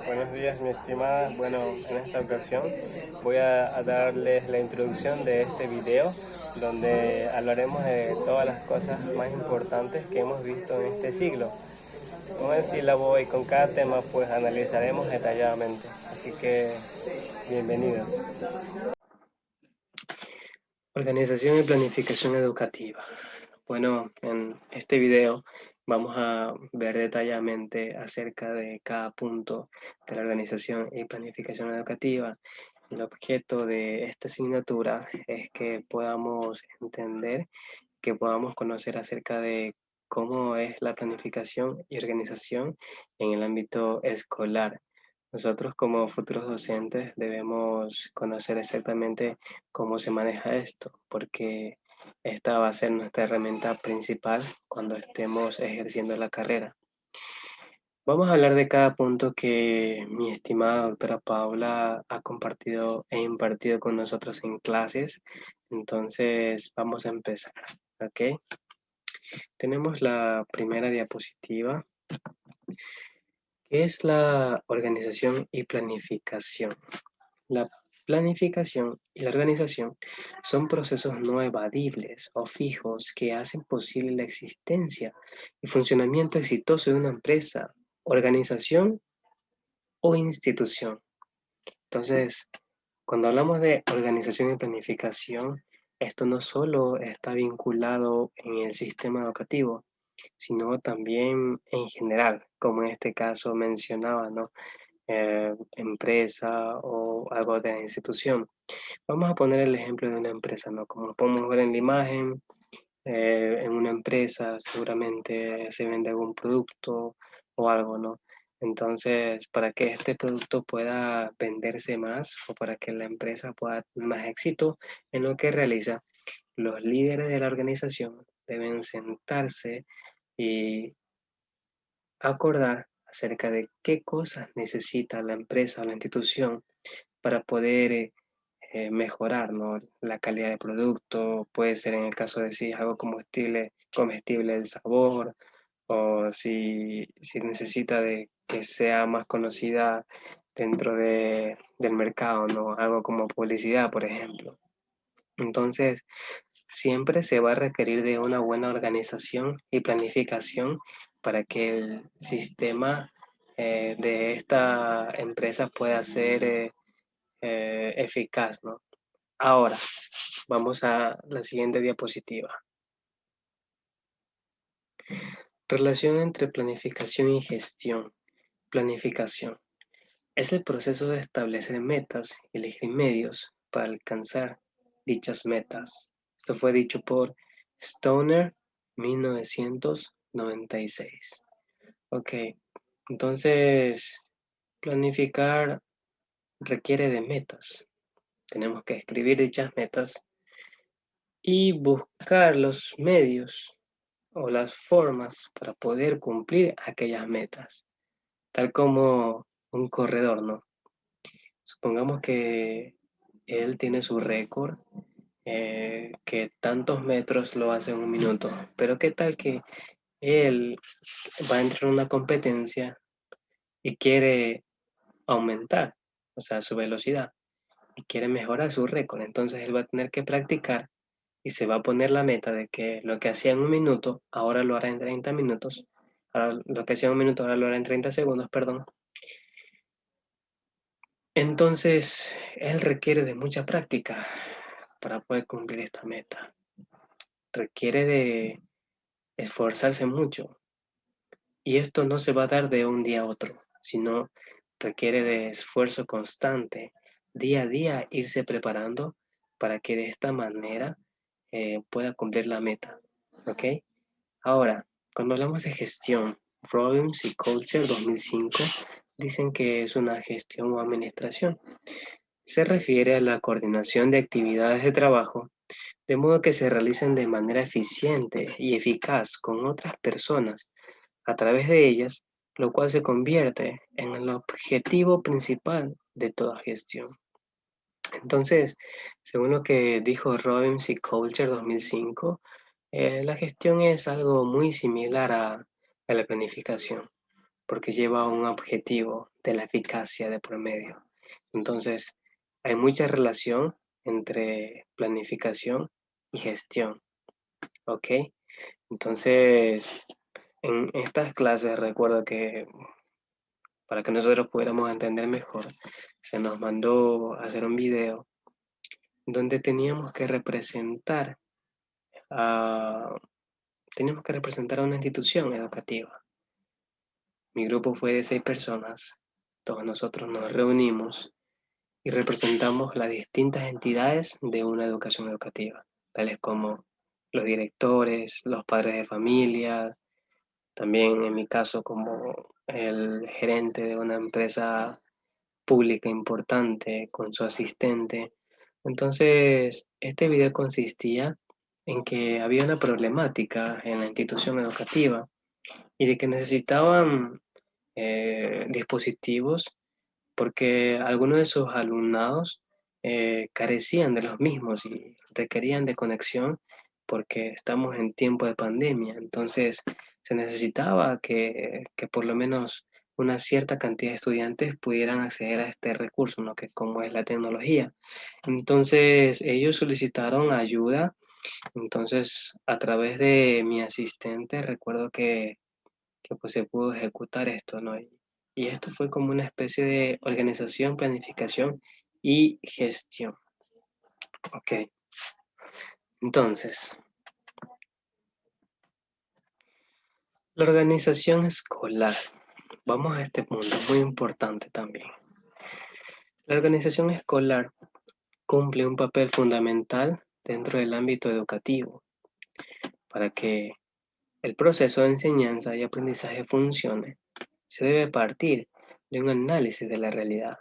Buenos días, mi estimada. Bueno, en esta ocasión voy a darles la introducción de este video donde hablaremos de todas las cosas más importantes que hemos visto en este siglo. Con el sílabo y con cada tema pues analizaremos detalladamente. Así que bienvenidos. Organización y planificación educativa. Bueno, en este video vamos a ver detalladamente acerca de cada punto de la organización y planificación educativa. El objeto de esta asignatura es que podamos entender, que podamos conocer acerca de cómo es la planificación y organización en el ámbito escolar. Nosotros como futuros docentes debemos conocer exactamente cómo se maneja esto, porque esta va a ser nuestra herramienta principal cuando estemos ejerciendo la carrera. Vamos a hablar de cada punto que mi estimada doctora Paula ha compartido e impartido con nosotros en clases. Entonces, vamos a empezar, ¿ok? Tenemos la primera diapositiva, que es la organización y planificación. La planificación y la organización son procesos no evadibles o fijos que hacen posible la existencia y funcionamiento exitoso de una empresa, organización o institución. Entonces, cuando hablamos de organización y planificación, esto no solo está vinculado en el sistema educativo, sino también en general, como en este caso mencionaba, ¿no? Empresa o algo de institución. Vamos a poner el ejemplo de una empresa, ¿no? Como podemos ver en la imagen, en una empresa seguramente se vende algún producto o algo, ¿no? Entonces, para que este producto pueda venderse más o para que la empresa pueda tener más éxito en lo que realiza, los líderes de la organización deben sentarse y acordar acerca de qué cosas necesita la empresa o la institución para poder mejorar, ¿no? La calidad de producto, puede ser en el caso de si es algo comestible el sabor, o si necesita de que sea más conocida dentro del mercado, ¿no? Algo como publicidad, por ejemplo. Entonces, siempre se va a requerir de una buena organización y planificación para que el sistema de esta empresa pueda ser eficaz, ¿no? Ahora, vamos a la siguiente diapositiva. Relación entre planificación y gestión. Planificación es el proceso de establecer metas y elegir medios para alcanzar dichas metas. Esto fue dicho por Stoner 1996. Ok, entonces planificar requiere de metas. Tenemos que escribir dichas metas y buscar los medios o las formas para poder cumplir aquellas metas, tal como un corredor, ¿no? Supongamos que él tiene su récord, que tantos metros lo hace en un minuto, pero ¿qué tal que él va a entrar en una competencia y quiere aumentar, o sea, su velocidad y quiere mejorar su récord? Entonces él va a tener que practicar y se va a poner la meta de que lo que hacía en un minuto, ahora lo hará en 30 minutos. Ahora, lo que hacía en un minuto, ahora lo hará en 30 segundos, perdón. Entonces, él requiere de mucha práctica para poder cumplir esta meta. Requiere de esforzarse mucho. Y esto no se va a dar de un día a otro, sino requiere de esfuerzo constante, día a día, irse preparando para que de esta manera pueda cumplir la meta. ¿Ok? Ahora, cuando hablamos de gestión, Robbins y Culture 2005 dicen que es una gestión o administración. Se refiere a la coordinación de actividades de trabajo de modo que se realicen de manera eficiente y eficaz con otras personas a través de ellas, lo cual se convierte en el objetivo principal de toda gestión. Entonces, según lo que dijo Robbins y Culture 2005, la gestión es algo muy similar a la planificación. porque lleva a un objetivo de la eficacia de promedio. Entonces, hay mucha relación entre planificación y gestión, ¿ok? Entonces, en estas clases recuerdo que para que nosotros pudiéramos entender mejor, se nos mandó a hacer un video donde a, teníamos que representar a una institución educativa. Mi grupo fue de 6 personas. Todos nosotros nos reunimos y representamos las distintas entidades de una educación educativa, tales como los directores, los padres de familia, también en mi caso como el gerente de una empresa pública importante con su asistente. Entonces, este video consistía en que había una problemática en la institución educativa y de que necesitaban dispositivos porque algunos de sus alumnados carecían de los mismos y requerían de conexión porque estamos en tiempo de pandemia. Entonces se necesitaba que por lo menos una cierta cantidad de estudiantes pudieran acceder a este recurso, ¿no? Que como es la tecnología. Entonces ellos solicitaron ayuda. Entonces a través de mi asistente recuerdo que pues se pudo ejecutar esto, ¿no? Y esto fue como una especie de organización, planificación y gestión. Ok, entonces, la organización escolar. Vamos a este punto, muy importante también. La organización escolar cumple un papel fundamental dentro del ámbito educativo para que el proceso de enseñanza y aprendizaje funcione. Se debe partir de un análisis de la realidad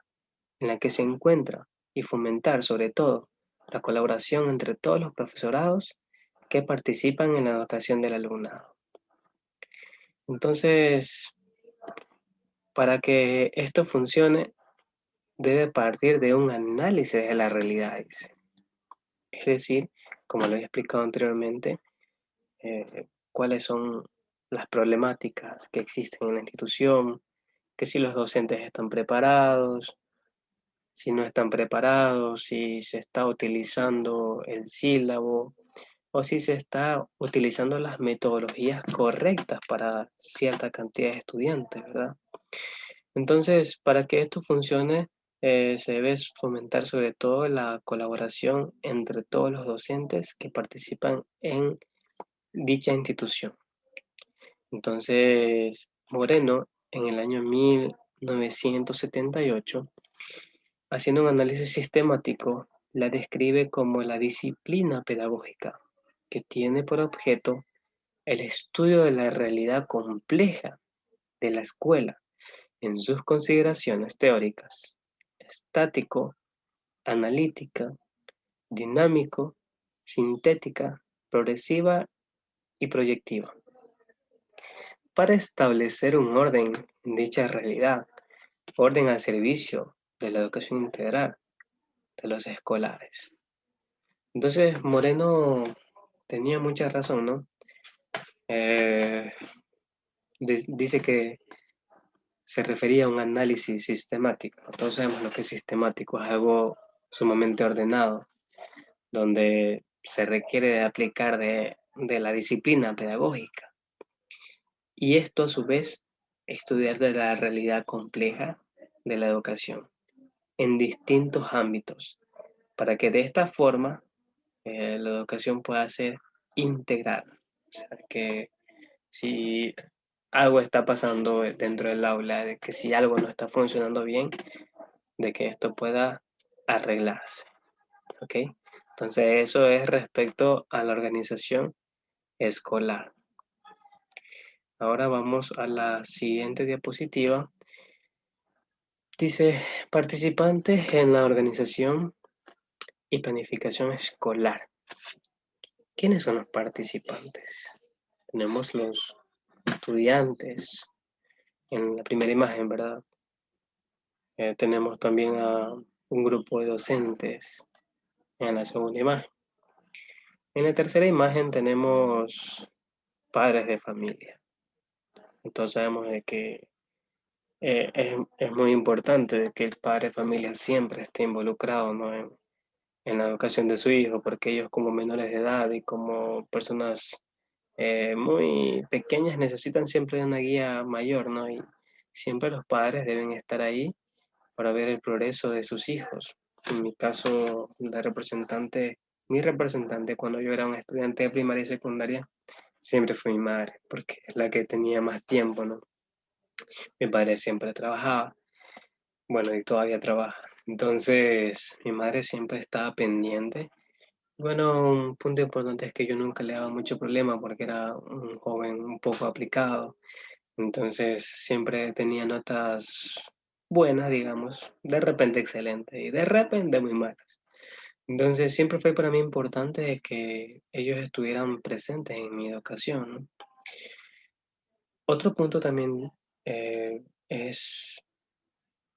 en la que se encuentra y fomentar sobre todo la colaboración entre todos los profesorados que participan en la educación del alumnado. Entonces, para que esto funcione, debe partir de un análisis de las realidades. Es decir, como lo he explicado anteriormente, cuáles son las problemáticas que existen en la institución, que si los docentes están preparados, si no están preparados, si se está utilizando el sílabo o si se está utilizando las metodologías correctas para cierta cantidad de estudiantes, ¿verdad? Entonces, para que esto funcione, se debe fomentar sobre todo la colaboración entre todos los docentes que participan en dicha institución. Entonces, Moreno, en el año 1978, haciendo un análisis sistemático, la describe como la disciplina pedagógica que tiene por objeto el estudio de la realidad compleja de la escuela en sus consideraciones teóricas, estático, analítica, dinámico, sintética, progresiva y proyectiva, para establecer un orden en dicha realidad, orden al servicio de la educación integral de los escolares. Entonces, Moreno tenía mucha razón, ¿no? Eh, dice que se refería a un análisis sistemático. Todos sabemos lo que es sistemático, es algo sumamente ordenado, donde se requiere de aplicar de la disciplina pedagógica. Y esto a su vez, estudiar de la realidad compleja de la educación en distintos ámbitos, para que de esta forma la educación pueda ser integral. O sea, que si algo está pasando dentro del aula, de que si algo no está funcionando bien, de que esto pueda arreglarse. ¿Ok? Entonces eso es respecto a la organización escolar. Ahora vamos a la siguiente diapositiva. Dice, participantes en la organización y planificación escolar. ¿Quiénes son los participantes? Tenemos los estudiantes en la primera imagen, ¿verdad? Tenemos también a un grupo de docentes en la segunda imagen. En la tercera imagen tenemos padres de familia. Entonces sabemos de que es muy importante que el padre de familia siempre esté involucrado, ¿no? En la educación de su hijo, porque ellos como menores de edad y como personas muy pequeñas necesitan siempre de una guía mayor, ¿no? Y siempre los padres deben estar ahí para ver el progreso de sus hijos. En mi caso, mi representante cuando yo era un estudiante de primaria y secundaria, siempre fue mi madre, porque es la que tenía más tiempo, ¿no? Mi padre siempre trabajaba, bueno, y todavía trabaja. Entonces, mi madre siempre estaba pendiente. Bueno, un punto importante es que yo nunca le daba mucho problema porque era un joven un poco aplicado. Entonces, siempre tenía notas buenas, digamos, de repente excelentes y de repente muy malas. Entonces, siempre fue para mí importante que ellos estuvieran presentes en mi educación, ¿no? Otro punto también es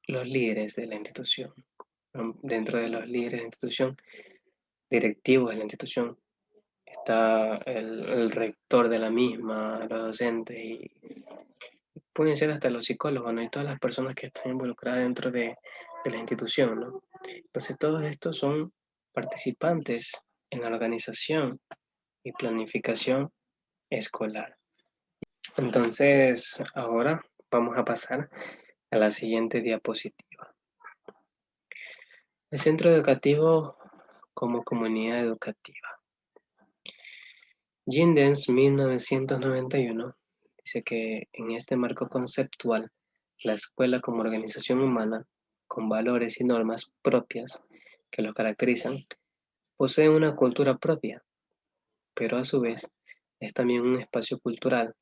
los líderes de la institución, ¿no? Dentro de los líderes de la institución, directivos de la institución, está el rector de la misma, los docentes y pueden ser hasta los psicólogos, ¿no? Y todas las personas que están involucradas dentro de la institución, ¿no? Entonces, todos estos son participantes en la organización y planificación escolar. Entonces, ahora vamos a pasar a la siguiente diapositiva. El centro educativo como comunidad educativa. Gindens, 1991, dice que en este marco conceptual, la escuela como organización humana, con valores y normas propias que los caracterizan, posee una cultura propia, pero a su vez es también un espacio cultural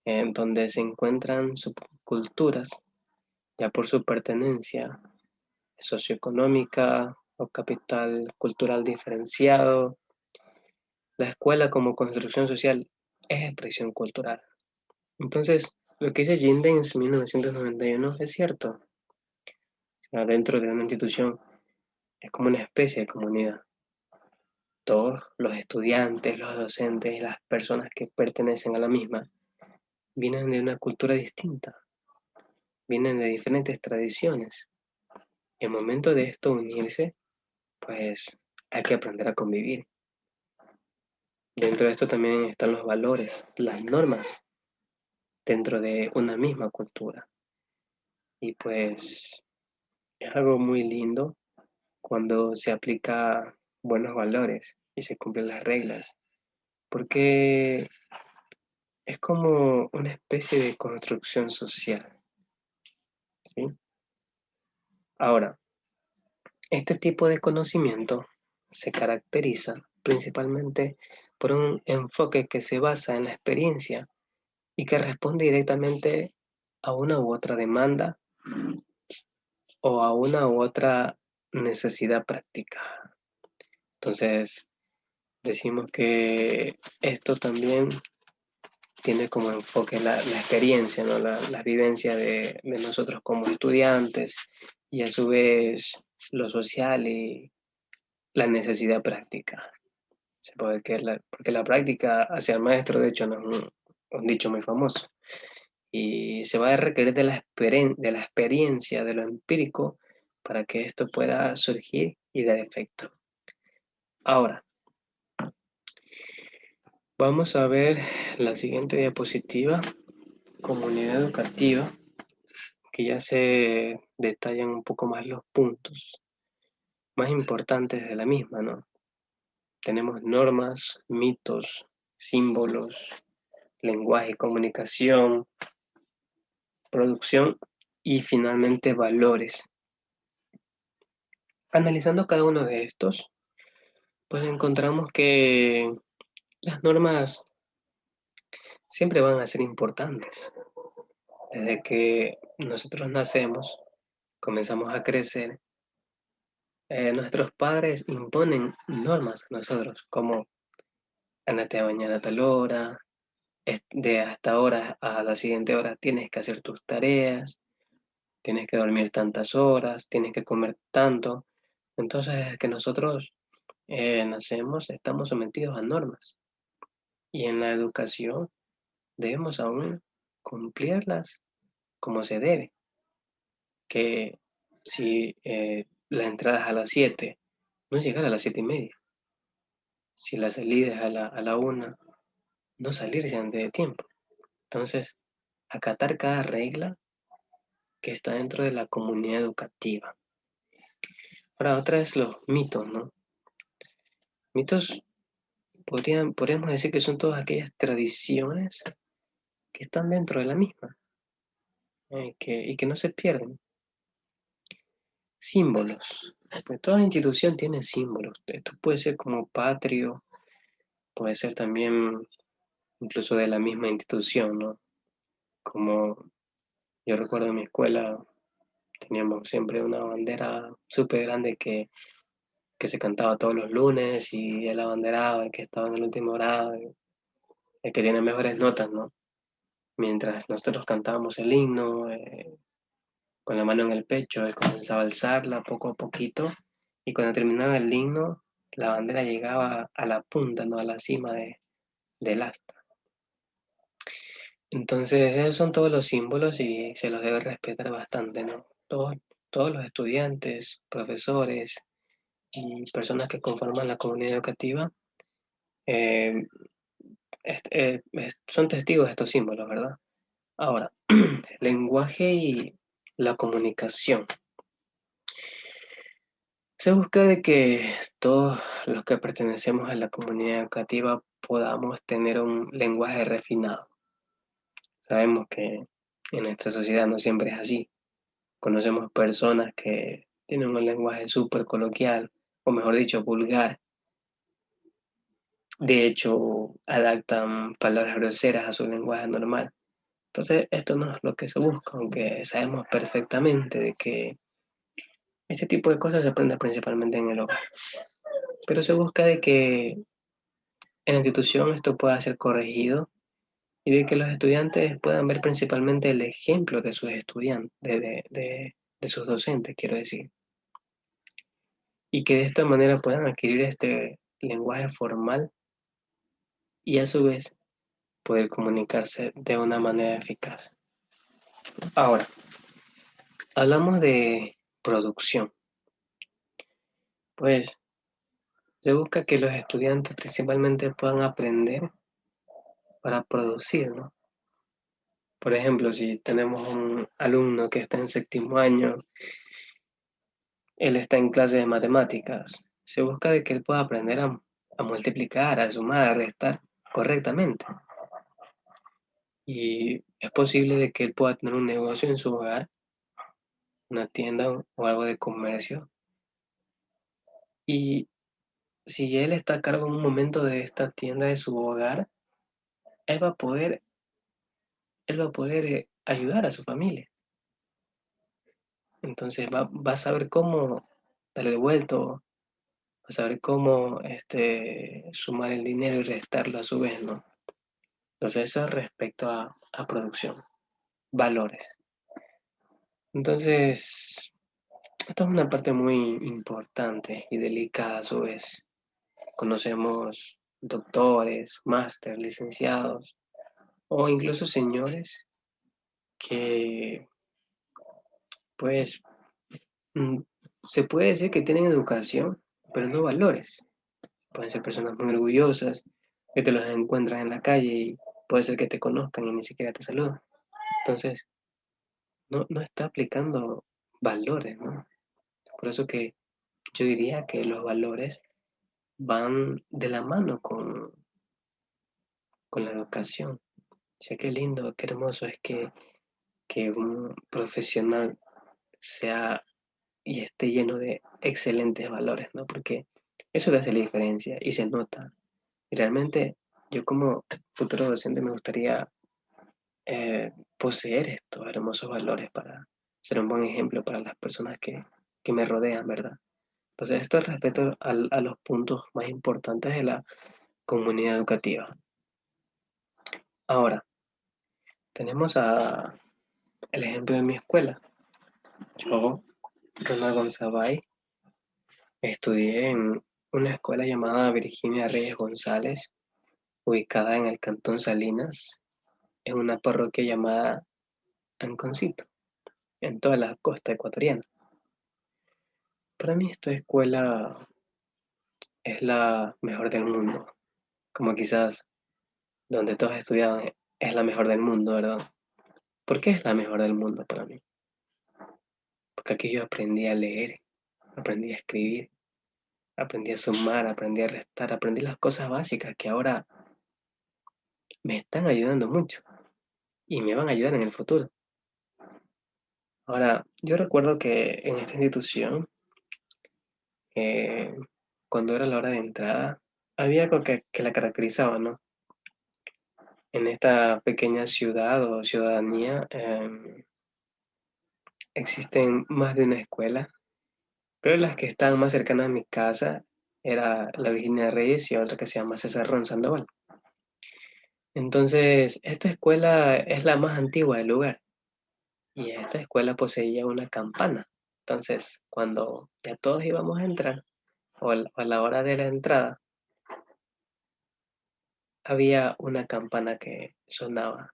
en donde se encuentran subculturas, ya por su pertenencia socioeconómica o capital cultural diferenciado. La escuela como construcción social es expresión cultural. Entonces, lo que dice Gindens en 1991 es cierto. O sea, dentro de una institución es como una especie de comunidad. Todos los estudiantes, los docentes y las personas que pertenecen a la misma vienen de una cultura distinta, vienen de diferentes tradiciones. Y al momento de esto unirse, pues hay que aprender a convivir. Dentro de esto también están los valores, las normas dentro de una misma cultura. Y pues es algo muy lindo cuando se aplica buenos valores y se cumplen las reglas, porque es como una especie de construcción social, ¿sí? Ahora, este tipo de conocimiento se caracteriza principalmente por un enfoque que se basa en la experiencia y que responde directamente a una u otra demanda o a una u otra necesidad práctica. Entonces, decimos que esto también tiene como enfoque la experiencia, ¿no? La vivencia de nosotros como estudiantes y a su vez lo social y la necesidad práctica. Porque la práctica hacia el maestro, de hecho, no es un dicho muy famoso. Y se va a requerir de la experiencia, de lo empírico, para que esto pueda surgir y dar efecto. Ahora, vamos a ver la siguiente diapositiva, comunidad educativa, que ya se detallan un poco más los puntos más importantes de la misma, ¿no? Tenemos normas, mitos, símbolos, lenguaje, comunicación, producción y finalmente valores. Analizando cada uno de estos, pues encontramos que las normas siempre van a ser importantes. Desde que nosotros nacemos, comenzamos a crecer, nuestros padres imponen normas a nosotros, como andate a bañar a tal hora, de hasta ahora a la siguiente hora tienes que hacer tus tareas, tienes que dormir tantas horas, tienes que comer tanto. Entonces, desde que nosotros nacemos, estamos sometidos a normas. Y en la educación debemos aún cumplirlas como se debe, que si la entrada es a las 7, no llegar a las 7:30. Si la salida es a la 1, no salirse antes de tiempo. Entonces, acatar cada regla que está dentro de la comunidad educativa. Ahora, otra es los mitos, ¿no? Mitos podríamos decir que son todas aquellas tradiciones que están dentro de la misma, y que no se pierden. Símbolos. Pues toda institución tiene símbolos. Esto puede ser como patrio, puede ser también incluso de la misma institución, ¿no? Como yo recuerdo en mi escuela teníamos siempre una bandera súper grande que se cantaba todos los lunes y el abanderado, el que estaba en el último grado, el que tiene mejores notas, ¿no? Mientras nosotros cantábamos el himno, con la mano en el pecho, él comenzaba a alzarla poco a poquito y cuando terminaba el himno, la bandera llegaba a la punta, ¿no? A la cima del asta. Entonces, esos son todos los símbolos y se los debe respetar bastante, ¿no? Todos los estudiantes, profesores y personas que conforman la comunidad educativa eh, son testigos de estos símbolos, ¿verdad? Ahora, lenguaje y la comunicación. Se busca de que todos los que pertenecemos a la comunidad educativa podamos tener un lenguaje refinado. Sabemos que en nuestra sociedad no siempre es así. Conocemos personas que tienen un lenguaje súper coloquial, o mejor dicho, vulgar. De hecho, adaptan palabras groseras a su lenguaje normal. Entonces, esto no es lo que se busca, aunque sabemos perfectamente de que este tipo de cosas se aprende principalmente en el hogar. Pero se busca de que en la institución esto pueda ser corregido y de que los estudiantes puedan ver principalmente el ejemplo de sus estudiantes, de sus docentes, quiero decir, y que de esta manera puedan adquirir este lenguaje formal y a su vez poder comunicarse de una manera eficaz. Ahora, hablamos de producción. Pues se busca que los estudiantes principalmente puedan aprender para producir, ¿no? Por ejemplo, si tenemos un alumno que está en séptimo año, él está en clase de matemáticas, se busca de que él pueda aprender a multiplicar, a sumar, a restar correctamente. Y es posible de que él pueda tener un negocio en su hogar, una tienda o algo de comercio. Y si él está a cargo en un momento de esta tienda de su hogar, él va a poder, ayudar a su familia. Entonces va a saber cómo darle de vuelto, va a saber cómo sumar el dinero y restarlo a su vez, ¿no? Entonces eso respecto a producción, valores. Entonces, esta es una parte muy importante y delicada a su vez. Conocemos doctores, máster, licenciados o incluso señores que, pues, mm, se puede decir que tienen educación, pero no valores. Pueden ser personas muy orgullosas, que te los encuentras en la calle y puede ser que te conozcan y ni siquiera te saludan. Entonces, no está aplicando valores, ¿no? Por eso que yo diría que los valores van de la mano con la educación. O sea, qué lindo, qué hermoso es que un profesional sea y esté lleno de excelentes valores, ¿no? Porque eso le hace la diferencia y se nota. Y realmente yo como futuro docente me gustaría poseer estos hermosos valores para ser un buen ejemplo para las personas que me rodean, ¿verdad? Entonces, esto es respecto a los puntos más importantes de la comunidad educativa. Ahora, tenemos el ejemplo de mi escuela. Yo, Ronald Gonzabay, estudié en una escuela llamada Virginia Reyes González, ubicada en el Cantón Salinas, en una parroquia llamada Anconcito, en toda la costa ecuatoriana. Para mí esta escuela es la mejor del mundo, como quizás donde todos estudiaban es la mejor del mundo, ¿verdad? ¿Por qué es la mejor del mundo para mí? Porque aquí yo aprendí a leer, aprendí a escribir, aprendí a sumar, aprendí a restar, aprendí las cosas básicas que ahora me están ayudando mucho y me van a ayudar en el futuro. Ahora, yo recuerdo que en esta institución, eh, cuando era la hora de entrada, había algo que la caracterizaba, ¿no? En esta pequeña ciudad o ciudadanía existen más de una escuela, pero las que están más cercanas a mi casa era la Virginia Reyes y otra que se llama César Ron Sandoval. Entonces, esta escuela es la más antigua del lugar y esta escuela poseía una campana. Entonces, cuando ya todos íbamos a entrar, o a la hora de la entrada, había una campana que sonaba,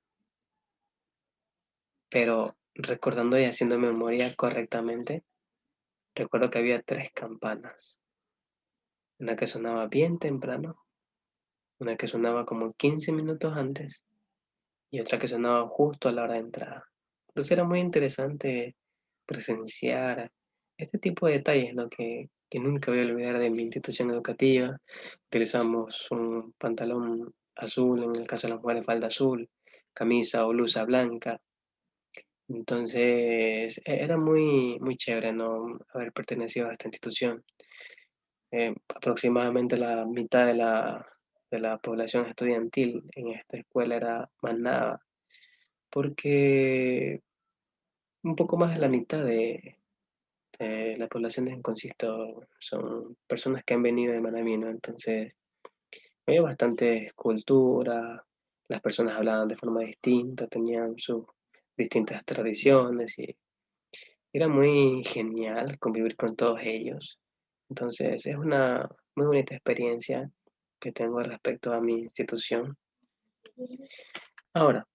pero recordando y haciendo memoria correctamente, recuerdo que había tres campanas. Una que sonaba bien temprano, una que sonaba como 15 minutos antes y otra que sonaba justo a la hora de entrada. Entonces era muy interesante presenciar este tipo de detalles, ¿no? Que nunca voy a olvidar de mi institución educativa. Utilizamos un pantalón azul, en el caso de las mujeres falda azul, camisa o blusa blanca. Entonces era muy, muy chévere, ¿no? Haber pertenecido a esta institución. Aproximadamente la mitad de la población estudiantil en esta escuela era manada, porque un poco más de la mitad de la población de Consisto son personas que han venido de Manabí, ¿no? Entonces, había bastante cultura, las personas hablaban de forma distinta, tenían sus distintas tradiciones y era muy genial convivir con todos ellos. Entonces, es una muy bonita experiencia que tengo respecto a mi institución. Ahora,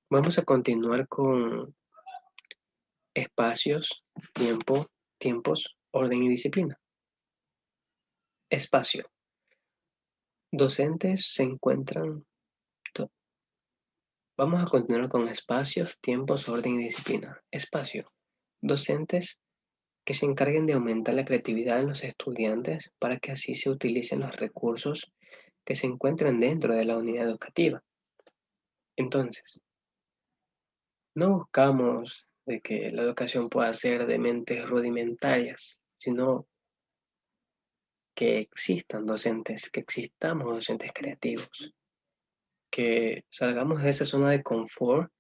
vamos a continuar con espacios, tiempo, tiempos, orden y disciplina. Espacio. Docentes se encuentran... Vamos a continuar con espacios, tiempos, orden y disciplina. Espacio. Docentes que se encarguen de aumentar la creatividad en los estudiantes para que así se utilicen los recursos que se encuentran dentro de la unidad educativa. Entonces, no buscamos de que la educación pueda ser de mentes rudimentarias, sino que existan docentes, que existamos docentes creativos, que salgamos de esa zona de confort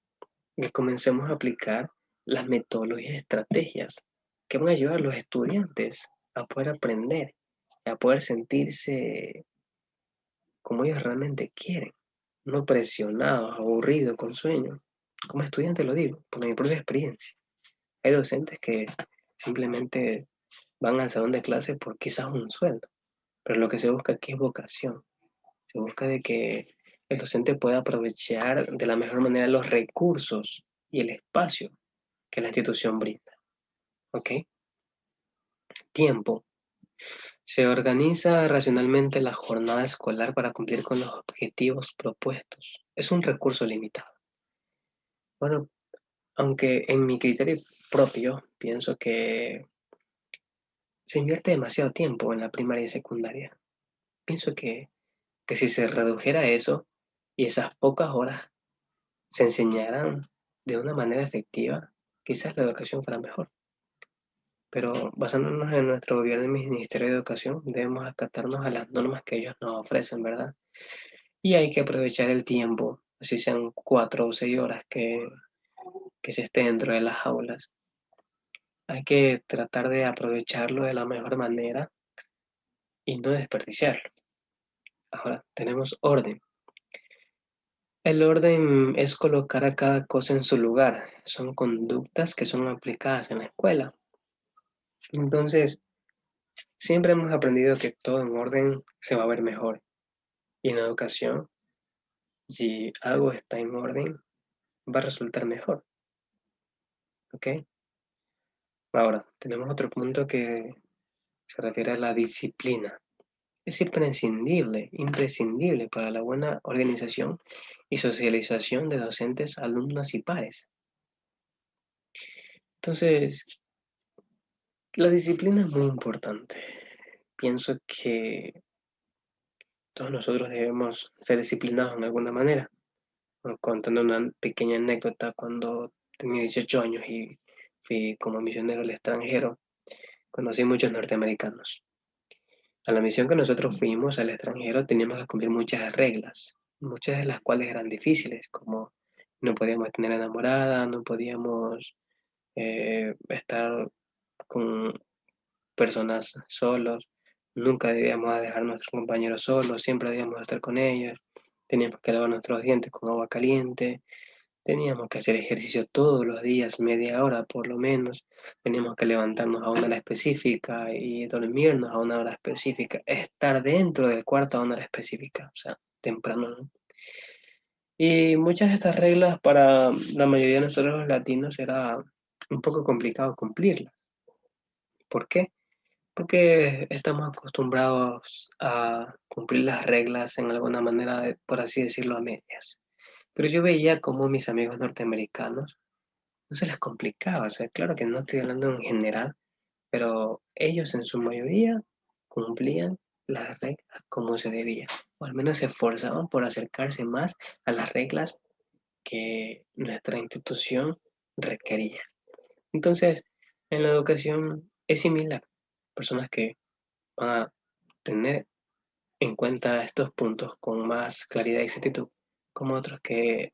y comencemos a aplicar las metodologías y estrategias que van a ayudar a los estudiantes a poder aprender, a poder sentirse como ellos realmente quieren, no presionados, aburridos, con sueño. Como estudiante lo digo, por mi propia experiencia. Hay docentes que simplemente van al salón de clase por quizás un sueldo, pero lo que se busca aquí es vocación. Se busca de que el docente pueda aprovechar de la mejor manera los recursos y el espacio que la institución brinda. ¿Ok? Tiempo. Se organiza racionalmente la jornada escolar para cumplir con los objetivos propuestos. Es un recurso limitado. Bueno, aunque en mi criterio propio pienso que se invierte demasiado tiempo en la primaria y secundaria. Pienso que si se redujera eso y esas pocas horas se enseñaran de una manera efectiva, quizás la educación fuera mejor. Pero basándonos en nuestro gobierno y Ministerio de Educación, debemos acatarnos a las normas que ellos nos ofrecen, ¿verdad? Y hay que aprovechar el tiempo, así sean 4 o 6 horas que se esté dentro de las aulas. Hay que tratar de aprovecharlo de la mejor manera y no desperdiciarlo. Ahora, tenemos orden. El orden es colocar a cada cosa en su lugar. Son conductas que son aplicadas en la escuela. Entonces, siempre hemos aprendido que todo en orden se va a ver mejor. Y en educación, si algo está en orden, va a resultar mejor. ¿ok? Ahora, tenemos otro punto que se refiere a la disciplina. Es imprescindible para la buena organización y socialización de docentes, alumnos y pares. Entonces, la disciplina es muy importante. Pienso que todos nosotros debemos ser disciplinados en alguna manera. Contando una pequeña anécdota, cuando tenía 18 años y fui como misionero al extranjero, conocí muchos norteamericanos. A la misión que nosotros fuimos al extranjero teníamos que cumplir muchas reglas, muchas de las cuales eran difíciles, como no podíamos tener enamorada, no podíamos estar con personas solos, nunca debíamos dejar a nuestros compañeros solos, siempre debíamos estar con ellos, teníamos que lavar nuestros dientes con agua caliente, teníamos que hacer ejercicio todos los días, media hora por lo menos. Teníamos que levantarnos a una hora específica y dormirnos a una hora específica. Estar dentro del cuarto a una hora específica, o sea, temprano, ¿no? Y muchas de estas reglas para la mayoría de nosotros los latinos era un poco complicado cumplirlas. ¿Por qué? Porque estamos acostumbrados a cumplir las reglas en alguna manera, por así decirlo, a medias. Pero yo veía como mis amigos norteamericanos no se les complicaba, o sea, claro que no estoy hablando en general, pero ellos en su mayoría cumplían las reglas como se debía, o al menos se esforzaban por acercarse más a las reglas que nuestra institución requería. Entonces, en la educación es similar, personas que van a tener en cuenta estos puntos con más claridad y exactitud, como otros que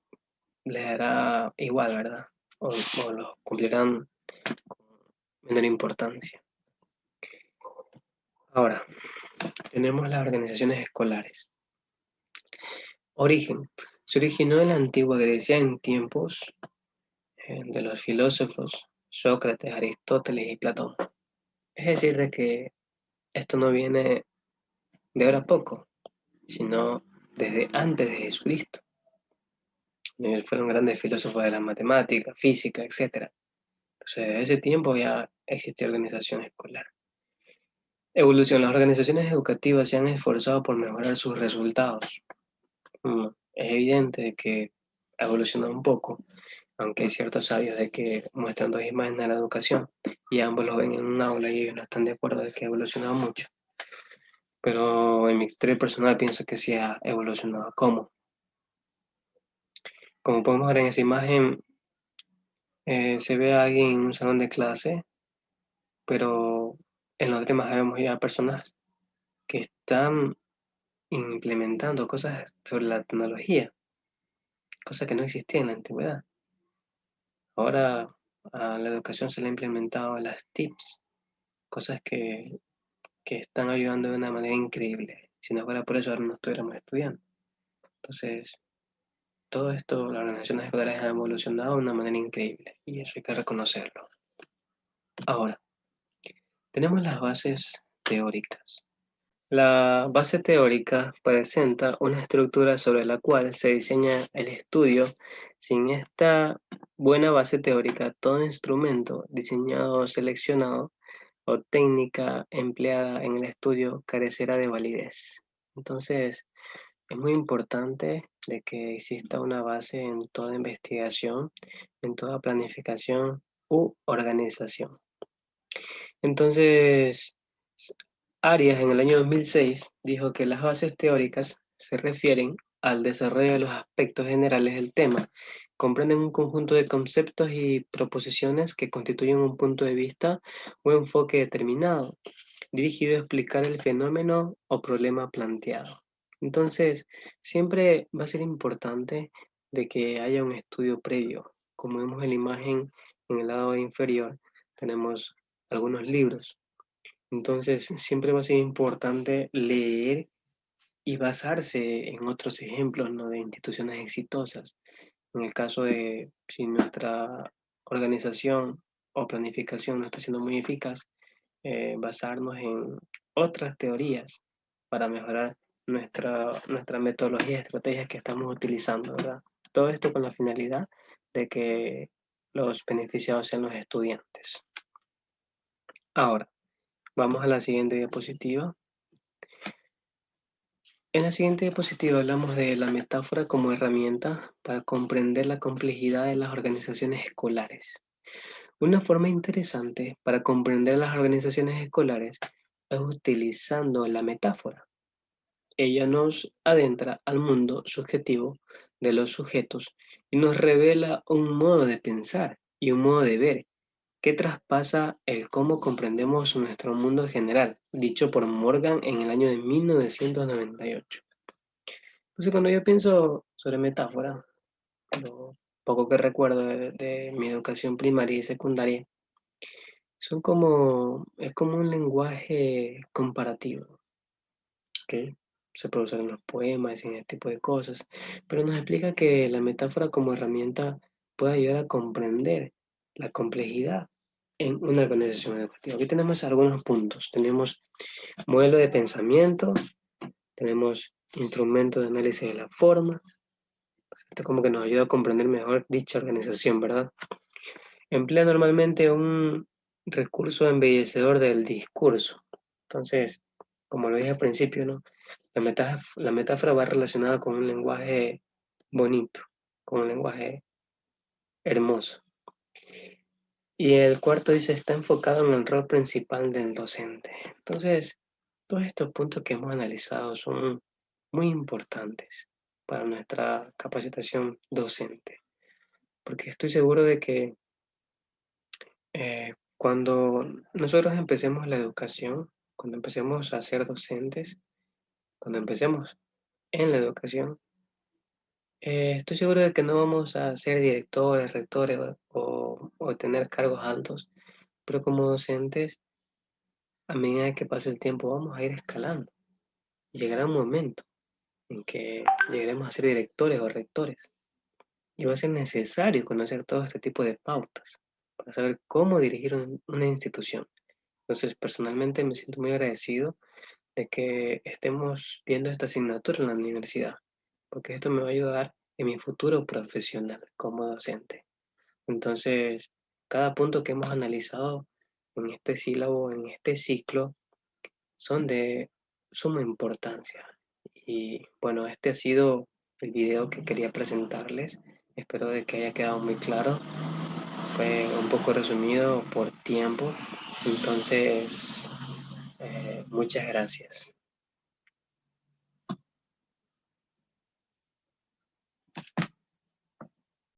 les dará igual, ¿verdad? O los cumplirán con menor importancia. Ahora, tenemos las organizaciones escolares. Origen. Se originó en la antigua Grecia en tiempos de los filósofos Sócrates, Aristóteles y Platón. Es decir, de que esto no viene de ahora a poco, sino desde antes de Jesucristo. Ellos fueron grandes filósofos de la matemática, física, etc. Entonces, desde ese tiempo ya existía organización escolar. Evolución. Las organizaciones educativas se han esforzado por mejorar sus resultados. Es evidente que ha evolucionado un poco, aunque hay ciertos sabios de que muestran dos imágenes de la educación y ambos lo ven en un aula y ellos no están de acuerdo de que ha evolucionado mucho. Pero en mi criterio personal pienso que sí ha evolucionado. ¿Cómo? Como podemos ver en esa imagen, se ve a alguien en un salón de clase, pero en los demás vemos ya personas que están implementando cosas sobre la tecnología, cosas que no existían en la antigüedad. Ahora a la educación se le ha implementado las TIPS, cosas que están ayudando de una manera increíble. Si no fuera por eso, ahora no estuviéramos estudiando. Entonces, todo esto, las organizaciones escolares han evolucionado de una manera increíble y eso hay que reconocerlo. Ahora, tenemos las bases teóricas. La base teórica presenta una estructura sobre la cual se diseña el estudio. Sin esta buena base teórica, todo instrumento diseñado o seleccionado o técnica empleada en el estudio carecerá de validez. Entonces, es muy importante de que exista una base en toda investigación, en toda planificación u organización. Entonces, Arias en el año 2006 dijo que las bases teóricas se refieren al desarrollo de los aspectos generales del tema. Comprenden un conjunto de conceptos y proposiciones que constituyen un punto de vista o enfoque determinado, dirigido a explicar el fenómeno o problema planteado. Entonces, siempre va a ser importante de que haya un estudio previo. Como vemos en la imagen en el lado inferior, tenemos algunos libros. Entonces, siempre va a ser importante leer y basarse en otros ejemplos, ¿no? De instituciones exitosas. En el caso de si nuestra organización o planificación no está siendo muy eficaz, basarnos en otras teorías para mejorar nuestra metodología y estrategias que estamos utilizando, ¿verdad? Todo esto con la finalidad de que los beneficiados sean los estudiantes. Ahora, vamos a la siguiente diapositiva. En la siguiente diapositiva hablamos de la metáfora como herramienta para comprender la complejidad de las organizaciones escolares. Una forma interesante para comprender las organizaciones escolares es utilizando la metáfora. Ella nos adentra al mundo subjetivo de los sujetos y nos revela un modo de pensar y un modo de ver que traspasa el cómo comprendemos nuestro mundo general, dicho por Morgan en el año de 1998. Entonces, cuando yo pienso sobre metáfora, lo poco que recuerdo de mi educación primaria y secundaria, es como un lenguaje comparativo, ¿ok? Se puede usar en los poemas y en este tipo de cosas, pero nos explica que la metáfora como herramienta puede ayudar a comprender la complejidad en una organización educativa. Aquí tenemos algunos puntos. Tenemos modelo de pensamiento, tenemos instrumento de análisis de la forma. Esto como que nos ayuda a comprender mejor dicha organización, ¿verdad? Emplea normalmente un recurso embellecedor del discurso. Entonces, como lo dije al principio, ¿no? La metáfora va relacionada con un lenguaje bonito, con un lenguaje hermoso. Y el cuarto dice, está enfocado en el rol principal del docente. Entonces, todos estos puntos que hemos analizado son muy importantes para nuestra capacitación docente, porque estoy seguro de que cuando nosotros empecemos la educación, cuando empecemos a ser docentes, cuando empecemos en la educación, estoy seguro de que no vamos a ser directores, rectores o tener cargos altos, pero como docentes, a medida que pase el tiempo, vamos a ir escalando. Llegará un momento en que llegaremos a ser directores o rectores y va a ser necesario conocer todo este tipo de pautas para saber cómo dirigir una institución. Entonces, personalmente me siento muy agradecido de que estemos viendo esta asignatura en la universidad, porque esto me va a ayudar en mi futuro profesional como docente. Entonces, cada punto que hemos analizado en este sílabo, en este ciclo, son de suma importancia. Y bueno, este ha sido el video que quería presentarles. Espero de que haya quedado muy claro. Fue un poco resumido por tiempo. Entonces, muchas gracias.